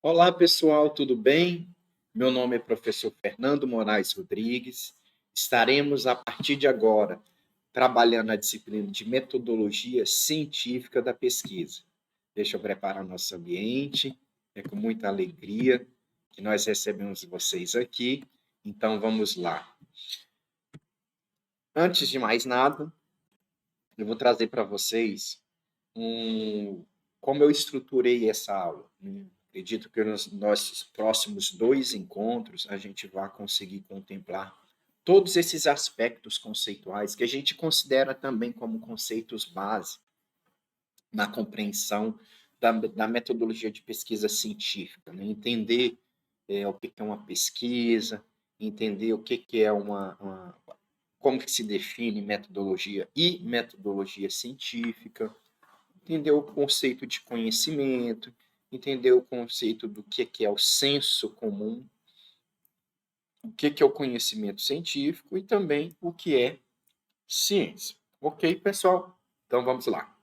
Olá, pessoal, tudo bem? Meu nome é professor Fernando Moraes Rodrigues. Estaremos, a partir de agora, trabalhando na disciplina de metodologia científica da pesquisa. Deixa eu preparar nosso ambiente. É com muita alegria que nós recebemos vocês aqui. Então, vamos lá. Antes de mais nada, eu vou trazer para vocês como eu estruturei essa aula, né? Acredito que nos nossos próximos 2 encontros a gente vai conseguir contemplar todos esses aspectos conceituais que a gente considera também como conceitos base na compreensão da metodologia de pesquisa científica, né? Entender o que é uma pesquisa, entender o que é como que se define metodologia e metodologia científica, entender o conceito de conhecimento, entender o conceito do que é o senso comum, o que é o conhecimento científico e também o que é ciência. Ok, pessoal? Então vamos lá.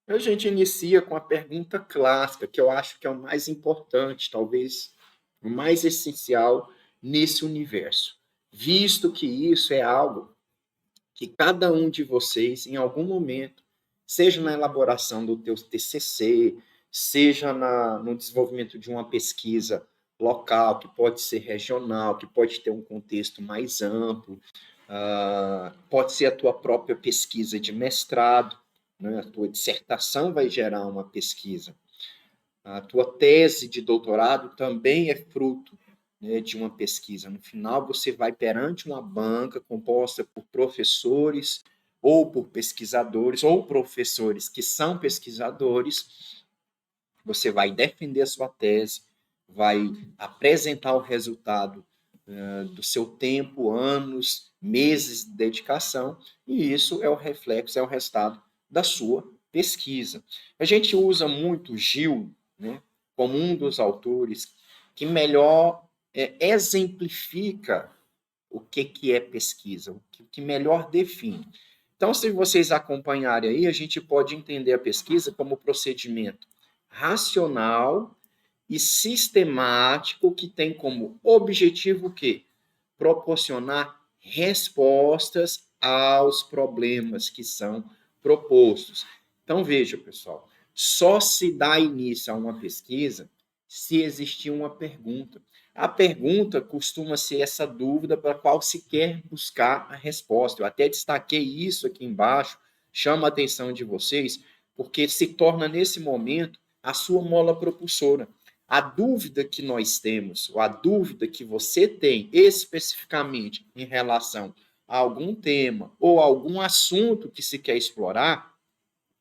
A gente inicia com a pergunta clássica, que eu acho que é o mais importante, talvez o mais essencial nesse universo, visto que isso é algo que cada um de vocês, em algum momento, seja na elaboração do teu TCC, seja no desenvolvimento de uma pesquisa local, que pode ser regional, que pode ter um contexto mais amplo, pode ser a tua própria pesquisa de mestrado, né? A tua dissertação vai gerar uma pesquisa. A tua tese de doutorado também é fruto, né, de uma pesquisa. No final, você vai perante uma banca composta por professores ou por pesquisadores ou professores que são pesquisadores. Você vai defender a sua tese, vai apresentar o resultado do seu tempo, anos, meses de dedicação, e isso é o reflexo, é o resultado da sua pesquisa. A gente usa muito Gil, né, como um dos autores que melhor exemplifica o que é pesquisa, o que melhor define. Então, se vocês acompanharem aí, a gente pode entender a pesquisa como procedimento racional e sistemático que tem como objetivo o quê? Proporcionar respostas aos problemas que são propostos. Então, veja, pessoal, só se dá início a uma pesquisa se existir uma pergunta. A pergunta costuma ser essa dúvida para a qual se quer buscar a resposta. Eu até destaquei isso aqui embaixo, chama a atenção de vocês, porque se torna, nesse momento, a sua mola propulsora. A dúvida que nós temos, ou a dúvida que você tem especificamente em relação a algum tema ou algum assunto que se quer explorar,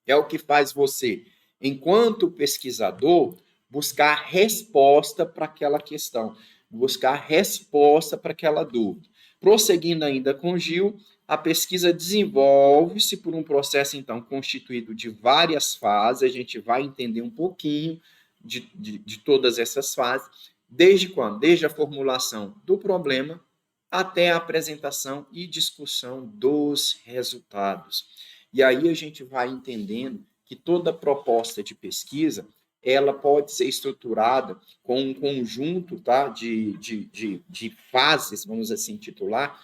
é o que faz você, enquanto pesquisador, buscar resposta para aquela questão, buscar resposta para aquela dúvida. Prosseguindo ainda com Gil, a pesquisa desenvolve-se por um processo, então, constituído de várias fases, a gente vai entender um pouquinho de todas essas fases, desde quando? Desde a formulação do problema até a apresentação e discussão dos resultados. E aí a gente vai entendendo que toda proposta de pesquisa ela pode ser estruturada com um conjunto, tá, de fases, vamos assim titular,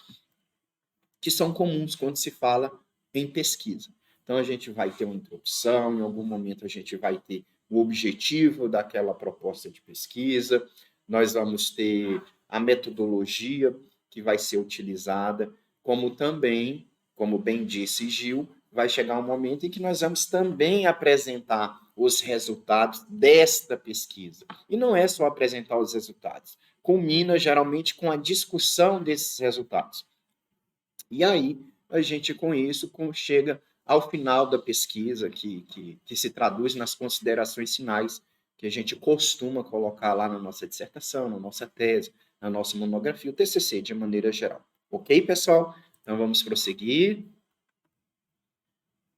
que são comuns quando se fala em pesquisa. Então, a gente vai ter uma introdução, em algum momento a gente vai ter o objetivo daquela proposta de pesquisa, nós vamos ter a metodologia que vai ser utilizada, como também, como bem disse Gil, vai chegar um momento em que nós vamos também apresentar os resultados desta pesquisa. E não é só apresentar os resultados, culmina geralmente com a discussão desses resultados. E aí, a gente, com isso, chega ao final da pesquisa, que se traduz nas considerações finais, que a gente costuma colocar lá na nossa dissertação, na nossa tese, na nossa monografia, o TCC, de maneira geral. Ok, pessoal? Então, vamos prosseguir.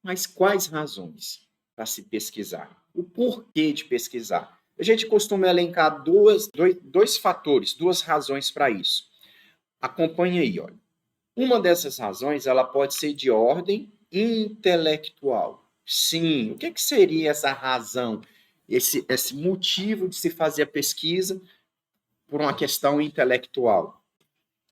Mas quais razões para se pesquisar? O porquê de pesquisar? A gente costuma elencar dois fatores, duas razões para isso. Acompanhe aí, olha. Uma dessas razões, ela pode ser de ordem intelectual. Sim, o que seria essa razão esse motivo de se fazer a pesquisa por uma questão intelectual.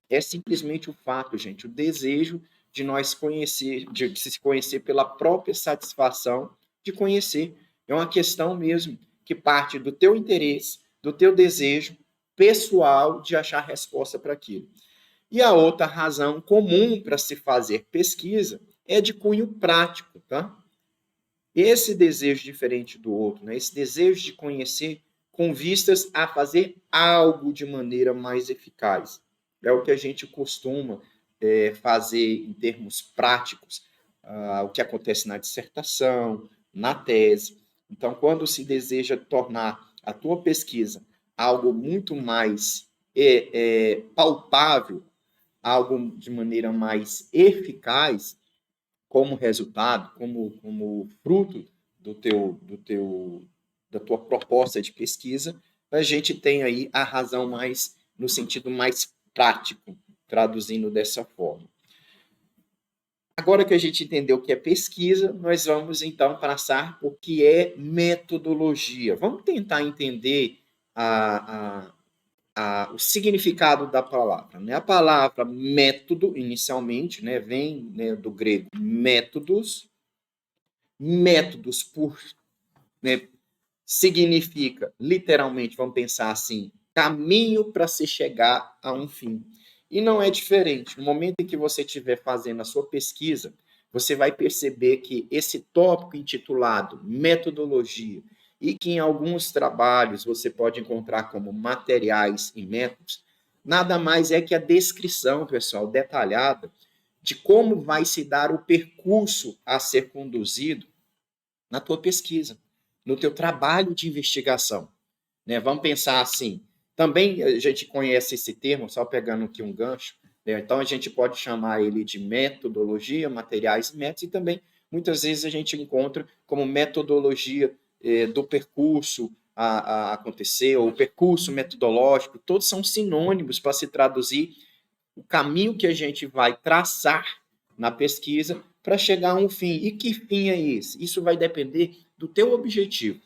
É simplesmente o fato, gente, o desejo de nós conhecer, de se conhecer pela própria satisfação de conhecer. É uma questão mesmo que parte do teu interesse, do teu desejo pessoal de achar resposta para aquilo. E a outra razão comum para se fazer pesquisa é de cunho prático, tá? Esse desejo diferente do outro, né? Esse desejo de conhecer com vistas a fazer algo de maneira mais eficaz. É o que a gente costuma fazer em termos práticos, o que acontece na dissertação, na tese. Então, quando se deseja tornar a tua pesquisa algo muito mais palpável, algo de maneira mais eficaz, como resultado, como fruto da tua proposta de pesquisa, a gente tem aí a razão mais no sentido mais prático, traduzindo dessa forma. Agora que a gente entendeu o que é pesquisa, nós vamos então passar por que é metodologia. Vamos tentar entender o significado da palavra. Né? A palavra método, inicialmente, né, vem, né, do grego métodos. Métodos né, significa, literalmente, vamos pensar assim, caminho para se chegar a um fim. E não é diferente. No momento em que você estiver fazendo a sua pesquisa, você vai perceber que esse tópico intitulado metodologia, e que em alguns trabalhos você pode encontrar como materiais e métodos, nada mais é que a descrição, pessoal, detalhada de como vai se dar o percurso a ser conduzido na tua pesquisa, no teu trabalho de investigação. Né? Vamos pensar assim. Também a gente conhece esse termo, só pegando aqui um gancho, né? Então a gente pode chamar ele de metodologia, materiais e métodos, e também muitas vezes a gente encontra como metodologia do percurso a acontecer, ou percurso metodológico, todos são sinônimos para se traduzir o caminho que a gente vai traçar na pesquisa para chegar a um fim. E que fim é esse? Isso vai depender do teu objetivo.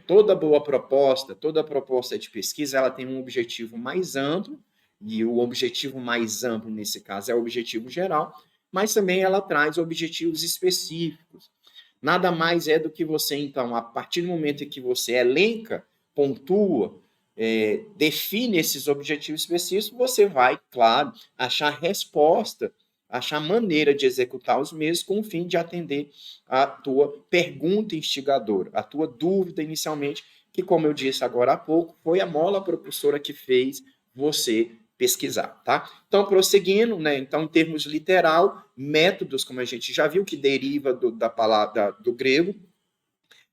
Toda boa proposta, toda proposta de pesquisa, ela tem um objetivo mais amplo, e o objetivo mais amplo, nesse caso, é o objetivo geral, mas também ela traz objetivos específicos. Nada mais é do que você, então, a partir do momento em que você elenca, pontua, define esses objetivos específicos, você vai, claro, achar resposta, achar maneira de executar os mesmos com o fim de atender a tua pergunta instigadora, a tua dúvida inicialmente, que, como eu disse agora há pouco, foi a mola propulsora que fez você pesquisar, tá? Então, prosseguindo, né? Então, em termos literal, métodos, como a gente já viu, que deriva da palavra do grego,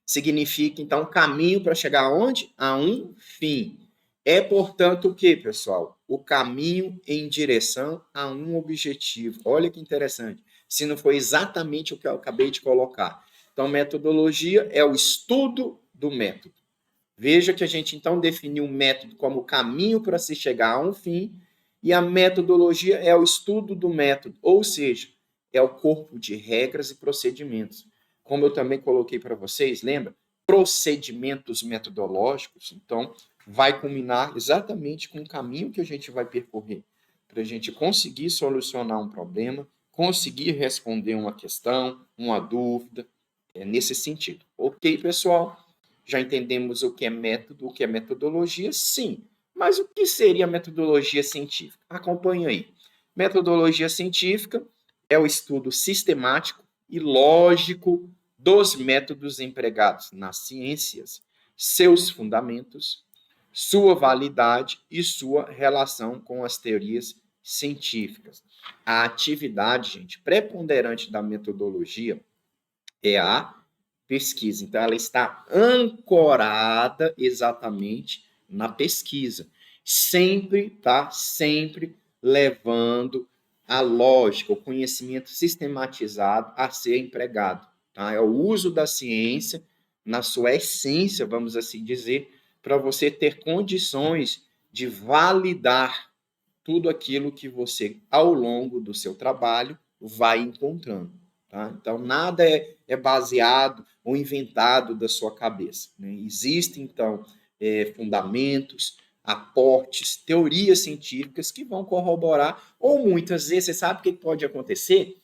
significa, então, caminho para chegar aonde? A um fim. É, portanto, o que, pessoal? O caminho em direção a um objetivo. Olha que interessante. Se não foi exatamente o que eu acabei de colocar. Então, metodologia é o estudo do método. Veja que a gente, então, definiu o método como o caminho para se chegar a um fim, e a metodologia é o estudo do método, ou seja, é o corpo de regras e procedimentos. Como eu também coloquei para vocês, lembra? Procedimentos metodológicos, então, vai culminar exatamente com o caminho que a gente vai percorrer para a gente conseguir solucionar um problema, conseguir responder uma questão, uma dúvida, nesse sentido. Ok, pessoal? Já entendemos o que é método, o que é metodologia? Sim. Mas o que seria metodologia científica? Acompanhe aí. Metodologia científica é o estudo sistemático e lógico dos métodos empregados nas ciências, seus fundamentos, sua validade e sua relação com as teorias científicas. A atividade, gente, preponderante da metodologia é a pesquisa. Então, ela está ancorada exatamente na pesquisa. Sempre, tá? Sempre levando a lógica, o conhecimento sistematizado a ser empregado. Tá? É o uso da ciência na sua essência, vamos assim dizer, para você ter condições de validar tudo aquilo que você, ao longo do seu trabalho, vai encontrando. tá? Então, nada é baseado ou inventado da sua cabeça, né? Existem, então, fundamentos, aportes, teorias científicas que vão corroborar, ou muitas vezes, você sabe o que pode acontecer?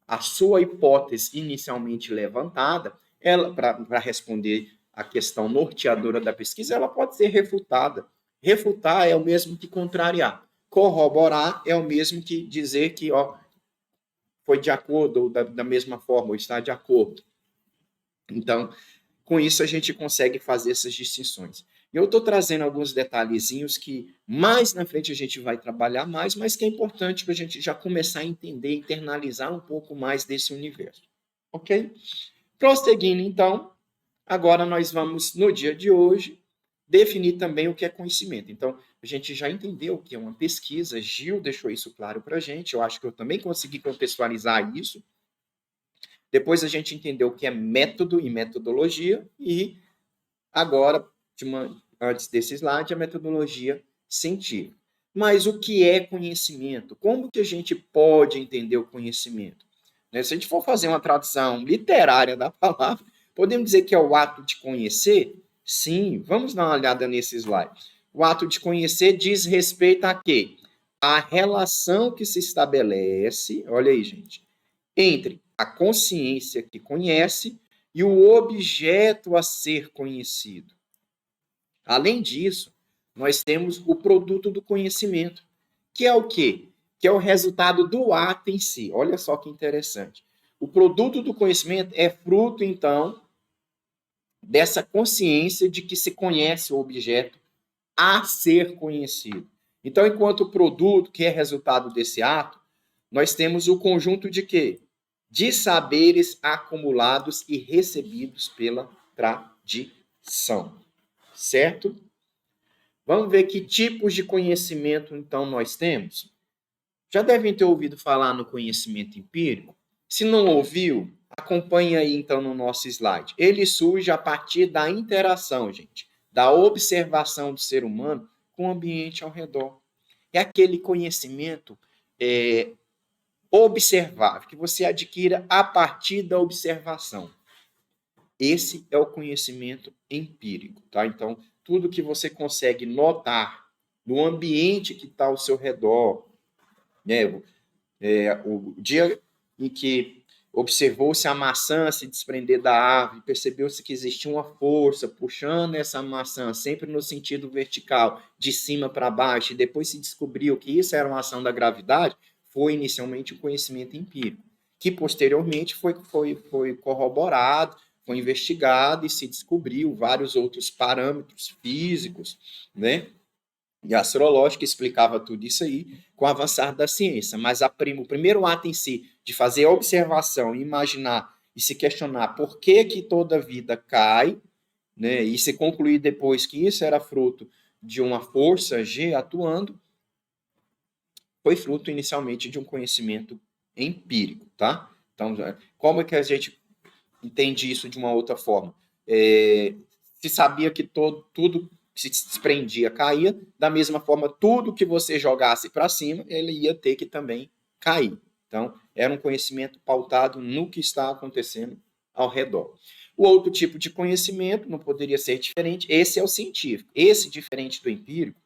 A sua hipótese inicialmente levantada, ela para responder a questão norteadora da pesquisa, ela pode ser refutada. Refutar é o mesmo que contrariar. Corroborar é o mesmo que dizer que foi de acordo, ou da mesma forma, ou está de acordo. Então, com isso, a gente consegue fazer essas distinções. Eu estou trazendo alguns detalhezinhos que mais na frente a gente vai trabalhar mais, mas que é importante para a gente já começar a entender, internalizar um pouco mais desse universo. Ok? Prosseguindo, então, agora nós vamos, no dia de hoje, definir também o que é conhecimento. Então, a gente já entendeu o que é uma pesquisa, Gil deixou isso claro para a gente, eu acho que eu também consegui contextualizar isso. Depois a gente entendeu o que é método e metodologia, e agora, antes desse slide, a metodologia científica. Mas o que é conhecimento? Como que a gente pode entender o conhecimento? Se a gente for fazer uma tradução literária da palavra, podemos dizer que é o ato de conhecer? Sim, vamos dar uma olhada nesse slide. O ato de conhecer diz respeito a quê? A relação que se estabelece, olha aí, gente, entre a consciência que conhece e o objeto a ser conhecido. Além disso, nós temos o produto do conhecimento, que é o quê? Que é o resultado do ato em si. Olha só que interessante. O produto do conhecimento é fruto, então, dessa consciência de que se conhece o objeto a ser conhecido. Então, enquanto produto, que é resultado desse ato, nós temos o conjunto de quê? De saberes acumulados e recebidos pela tradição. Certo? Vamos ver que tipos de conhecimento, então, nós temos. Já devem ter ouvido falar no conhecimento empírico. Se não ouviu, acompanhe aí, então, no nosso slide. Ele surge a partir da interação, gente, da observação do ser humano com o ambiente ao redor. É aquele conhecimento observável, que você adquira a partir da observação. Esse é o conhecimento empírico, tá? Então, tudo que você consegue notar no ambiente que está ao seu redor, né? O dia em que observou-se a maçã se desprender da árvore, percebeu-se que existia uma força puxando essa maçã sempre no sentido vertical, de cima para baixo, e depois se descobriu que isso era uma ação da gravidade, foi inicialmente um conhecimento empírico, que posteriormente foi corroborado, foi investigado e se descobriu vários outros parâmetros físicos, né? E a astrológica explicava tudo isso aí com o avançar da ciência. Mas o primeiro ato em si, de fazer a observação, imaginar e se questionar por que toda vida cai, né, e se concluir depois que isso era fruto de uma força G atuando, foi fruto inicialmente de um conhecimento empírico, tá? Então, como é que a gente entende isso de uma outra forma? Se sabia que tudo que se desprendia caía, da mesma forma, tudo que você jogasse para cima, ele ia ter que também cair. Então, era um conhecimento pautado no que está acontecendo ao redor. O outro tipo de conhecimento não poderia ser diferente, esse é o científico. Esse, diferente do empírico,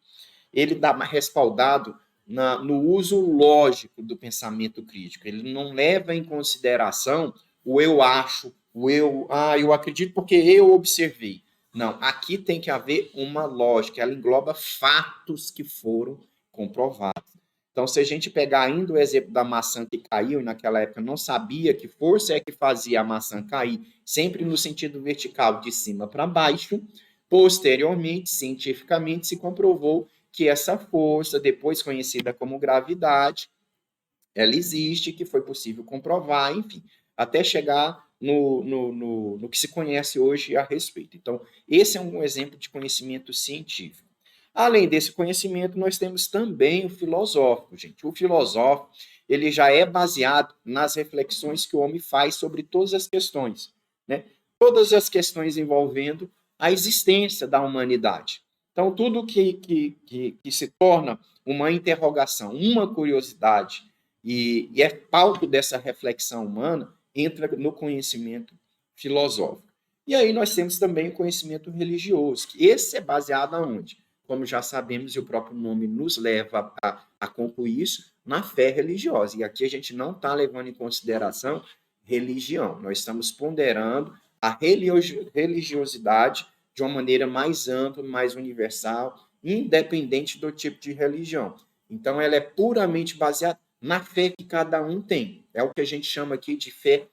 ele dá respaldado no uso lógico do pensamento crítico. Ele não leva em consideração o eu acho, eu acredito porque eu observei. Não, aqui tem que haver uma lógica, ela engloba fatos que foram comprovados. Então, se a gente pegar ainda o exemplo da maçã que caiu, e naquela época não sabia que força é que fazia a maçã cair, sempre no sentido vertical, de cima para baixo, posteriormente, cientificamente, se comprovou que essa força, depois conhecida como gravidade, ela existe, que foi possível comprovar, enfim, até chegar no que se conhece hoje a respeito. Então, esse é um exemplo de conhecimento científico. Além desse conhecimento, nós temos também o filosófico, gente. O filosófico, ele já é baseado nas reflexões que o homem faz sobre todas as questões, né? Todas as questões envolvendo a existência da humanidade. Então, tudo que se torna uma interrogação, uma curiosidade, e é palco dessa reflexão humana, entra no conhecimento filosófico. E aí nós temos também o conhecimento religioso, que esse é baseado aonde? Como já sabemos, e o próprio nome nos leva a concluir isso, na fé religiosa. E aqui a gente não está levando em consideração religião, nós estamos ponderando a religiosidade de uma maneira mais ampla, mais universal, independente do tipo de religião. Então, ela é puramente baseada na fé que cada um tem. É o que a gente chama aqui de fé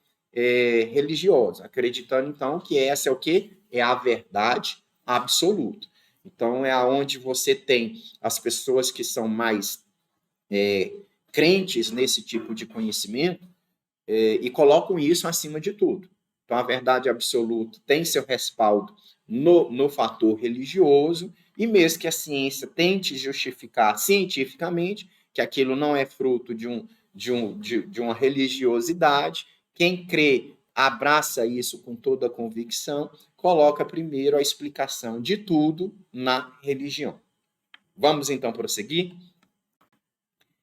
religiosa, acreditando, então, que essa é o quê? É a verdade absoluta. Então, é aonde você tem as pessoas que são mais crentes nesse tipo de conhecimento e colocam isso acima de tudo. Então, a verdade absoluta tem seu respaldo no fator religioso, e mesmo que a ciência tente justificar cientificamente que aquilo não é fruto de uma religiosidade, quem crê abraça isso com toda a convicção, coloca primeiro a explicação de tudo na religião. Vamos então prosseguir?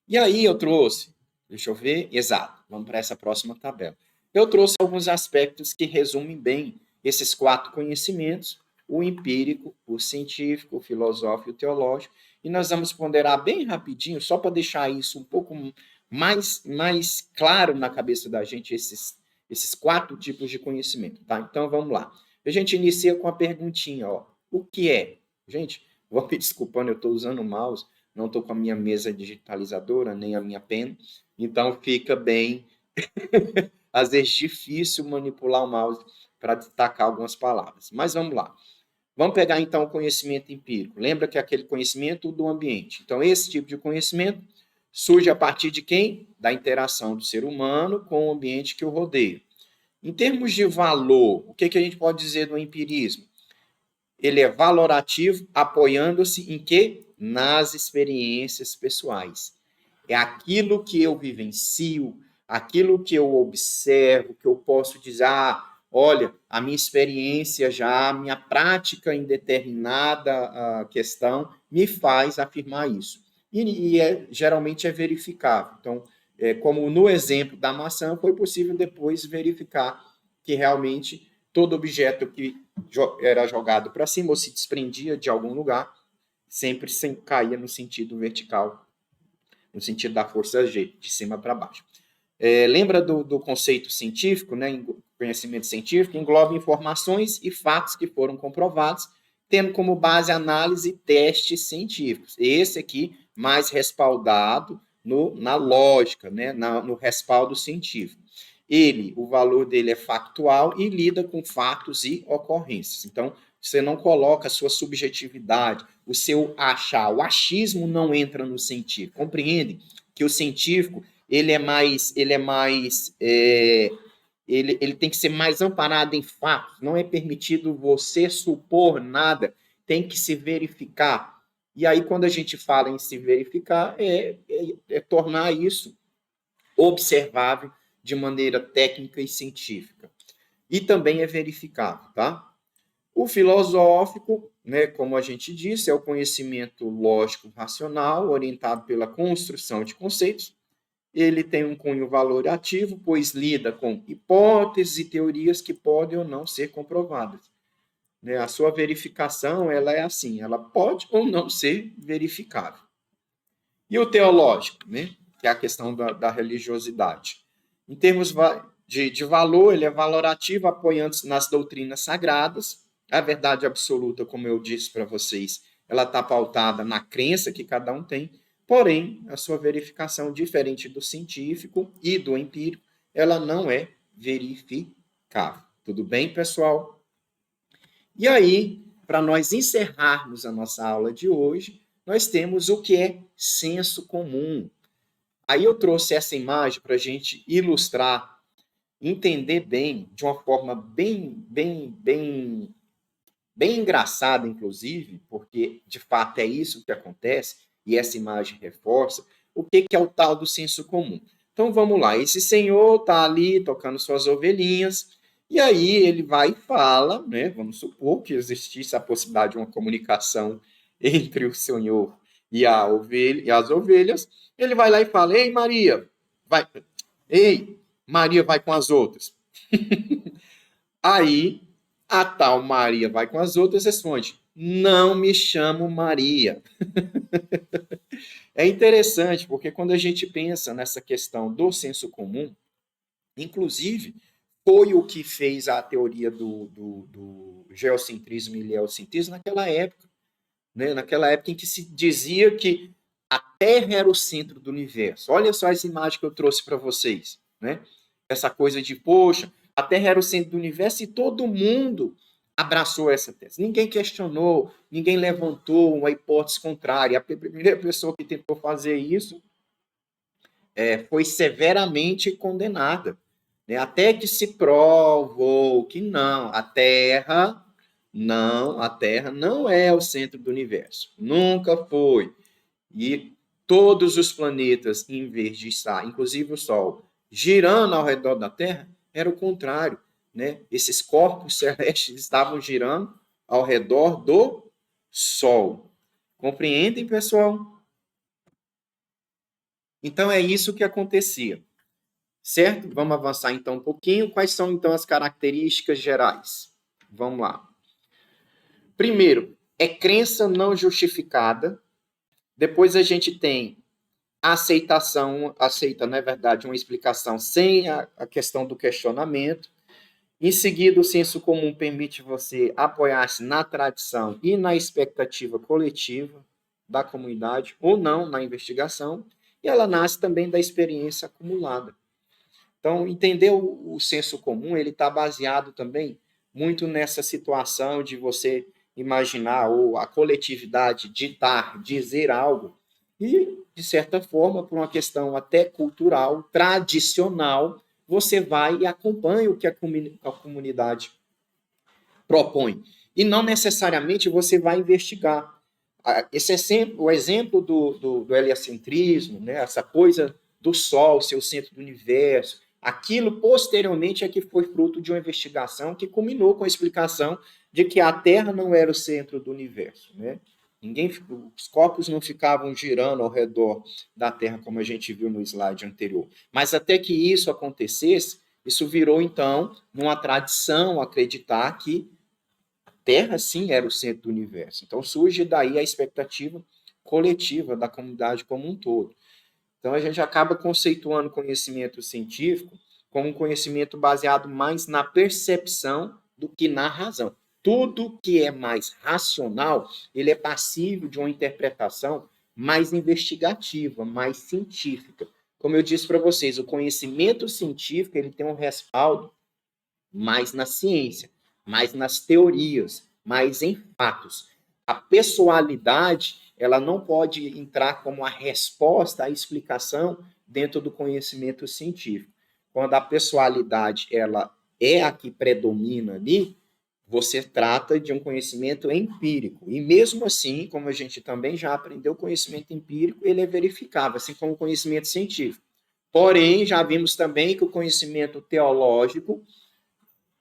E aí eu trouxe, deixa eu ver, exato, vamos para essa próxima tabela. Eu trouxe alguns aspectos que resumem bem esses 4 conhecimentos, o empírico, o científico, o filosófico e o teológico, e nós vamos ponderar bem rapidinho, só para deixar isso um pouco mais claro na cabeça da gente, esses 4 tipos de conhecimento, tá? Então vamos lá. A gente inicia com a perguntinha, ó, o que é? Gente, vou me desculpando, eu estou usando o mouse, não estou com a minha mesa digitalizadora, nem a minha pena, então fica bem, às vezes, difícil manipular o mouse para destacar algumas palavras. Mas vamos lá. Vamos pegar, então, o conhecimento empírico. Lembra que é aquele conhecimento do ambiente. Então, esse tipo de conhecimento surge a partir de quem? Da interação do ser humano com o ambiente que o rodeia. Em termos de valor, o que a gente pode dizer do empirismo? Ele é valorativo, apoiando-se em quê? Nas experiências pessoais. É aquilo que eu vivencio, aquilo que eu observo, que eu posso dizer, olha, a minha experiência já, a minha prática em determinada questão me faz afirmar isso. E geralmente é verificável. Então, como no exemplo da maçã, foi possível depois verificar que realmente todo objeto que era jogado para cima ou se desprendia de algum lugar, sempre caía no sentido vertical, no sentido da força G, de cima para baixo. Lembra do conceito científico, né? Conhecimento científico engloba informações e fatos que foram comprovados, tendo como base análise e testes científicos. Esse aqui mais respaldado na lógica, né? No respaldo científico. O valor dele é factual e lida com fatos e ocorrências. Então, você não coloca a sua subjetividade, o seu achar. O achismo não entra no científico. Compreende que o científico ele tem que ser mais amparado em fatos. Não é permitido você supor nada. Tem que se verificar. E aí, quando a gente fala em se verificar, é tornar isso observável de maneira técnica e científica. E também é verificável, tá? O filosófico, né, como a gente disse, é o conhecimento lógico racional, orientado pela construção de conceitos. Ele tem um cunho valorativo, pois lida com hipóteses e teorias que podem ou não ser comprovadas. Né? A sua verificação ela é assim, ela pode ou não ser verificável. E o teológico, né? Que é a questão da religiosidade. Em termos de valor, ele é valorativo, apoiando-se nas doutrinas sagradas. A verdade absoluta, como eu disse para vocês, ela está pautada na crença que cada um tem, porém, a sua verificação, diferente do científico e do empírico, ela não é verificável. Tudo bem, pessoal? E aí, para nós encerrarmos a nossa aula de hoje, nós temos o que é senso comum. Aí eu trouxe essa imagem para a gente ilustrar, entender bem, de uma forma bem engraçada, inclusive, porque de fato é isso que acontece, e essa imagem reforça, o que é o tal do senso comum. Então vamos lá, esse senhor está ali tocando suas ovelhinhas, e aí ele vai e fala, né? Vamos supor que existisse a possibilidade de uma comunicação entre o senhor e as ovelhas, ele vai lá e fala, ei Maria, vai. Ei, Maria vai com as outras. Aí, a tal Maria vai com as outras responde: não me chamo Maria. É interessante, porque quando a gente pensa nessa questão do senso comum, inclusive, foi o que fez a teoria do geocentrismo e heliocentrismo naquela época. Né? Naquela época em que se dizia que a Terra era o centro do universo. Olha só essa imagem que eu trouxe para vocês. Né? Essa coisa de, poxa, a Terra era o centro do universo e todo mundo abraçou essa tese. Ninguém questionou, ninguém levantou uma hipótese contrária. A primeira pessoa que tentou fazer isso foi severamente condenada. Né? Até que se provou que não, a Terra não é o centro do universo. Nunca foi. E todos os planetas, em vez de estar, inclusive o Sol, girando ao redor da Terra, era o contrário. Né? Esses corpos celestes estavam girando ao redor do Sol. Compreendem, pessoal? Então é isso que acontecia. Certo? Vamos avançar então um pouquinho. Quais são então as características gerais? Vamos lá. Primeiro, é crença não justificada. Depois a gente tem a aceitação, aceita, na verdade, uma explicação sem a questão do questionamento. Em seguida, o senso comum permite você apoiar-se na tradição e na expectativa coletiva da comunidade, ou não na investigação, e ela nasce também da experiência acumulada. Então, entender o senso comum, ele está baseado também muito nessa situação de você imaginar ou a coletividade ditar, dizer algo, e, de certa forma, por uma questão até cultural, tradicional, você vai e acompanha o que a comunidade propõe. E não necessariamente você vai investigar. Esse é sempre o exemplo do heliocentrismo, né? Essa coisa do Sol ser o centro do universo. Aquilo, posteriormente, é que foi fruto de uma investigação que culminou com a explicação de que a Terra não era o centro do universo. Né? Os corpos não ficavam girando ao redor da Terra, como a gente viu no slide anterior. Mas até que isso acontecesse, isso virou, então, uma tradição acreditar que Terra, sim, era o centro do universo. Então, surge daí a expectativa coletiva da comunidade como um todo. Então, a gente acaba conceituando conhecimento científico como um conhecimento baseado mais na percepção do que na razão. Tudo que é mais racional, ele é passível de uma interpretação mais investigativa, mais científica. Como eu disse para vocês, o conhecimento científico ele tem um respaldo mais na ciência, mais nas teorias, mais em fatos. A pessoalidade, ela não pode entrar como a resposta à explicação dentro do conhecimento científico. Quando a pessoalidade ela é a que predomina ali, você trata de um conhecimento empírico. E mesmo assim, como a gente também já aprendeu, o conhecimento empírico ele é verificável, assim como o conhecimento científico. Porém, já vimos também que o conhecimento teológico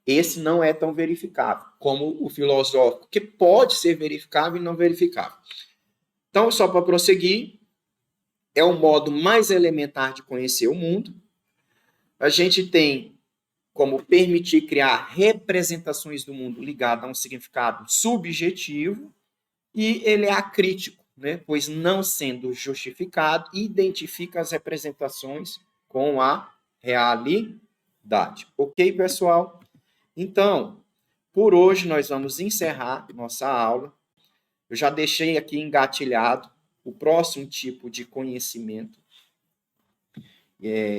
esse não é tão verificável como o filosófico, que pode ser verificável e não verificável. Então, só para prosseguir, é o modo mais elementar de conhecer o mundo. A gente tem como permitir criar representações do mundo ligadas a um significado subjetivo e ele é acrítico, né? Pois não sendo justificado, identifica as representações com a realidade. Ok, pessoal? Então, por hoje nós vamos encerrar nossa aula. Eu já deixei aqui engatilhado o próximo tipo de conhecimento,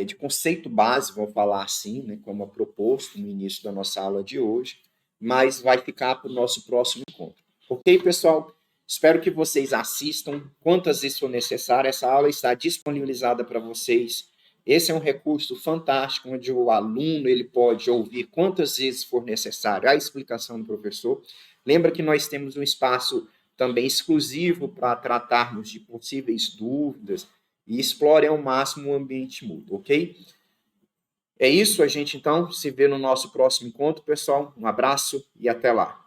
de conceito base, vou falar assim, né, como é proposto no início da nossa aula de hoje, mas vai ficar para o nosso próximo encontro. Ok, pessoal? Espero que vocês assistam quantas vezes for necessário. Essa aula está disponibilizada para vocês. Esse é um recurso fantástico, onde o aluno ele pode ouvir quantas vezes for necessário a explicação do professor. Lembra que nós temos um espaço também exclusivo para tratarmos de possíveis dúvidas e explore ao máximo o ambiente mútuo, ok? É isso, a gente então se vê no nosso próximo encontro, pessoal. Um abraço e até lá.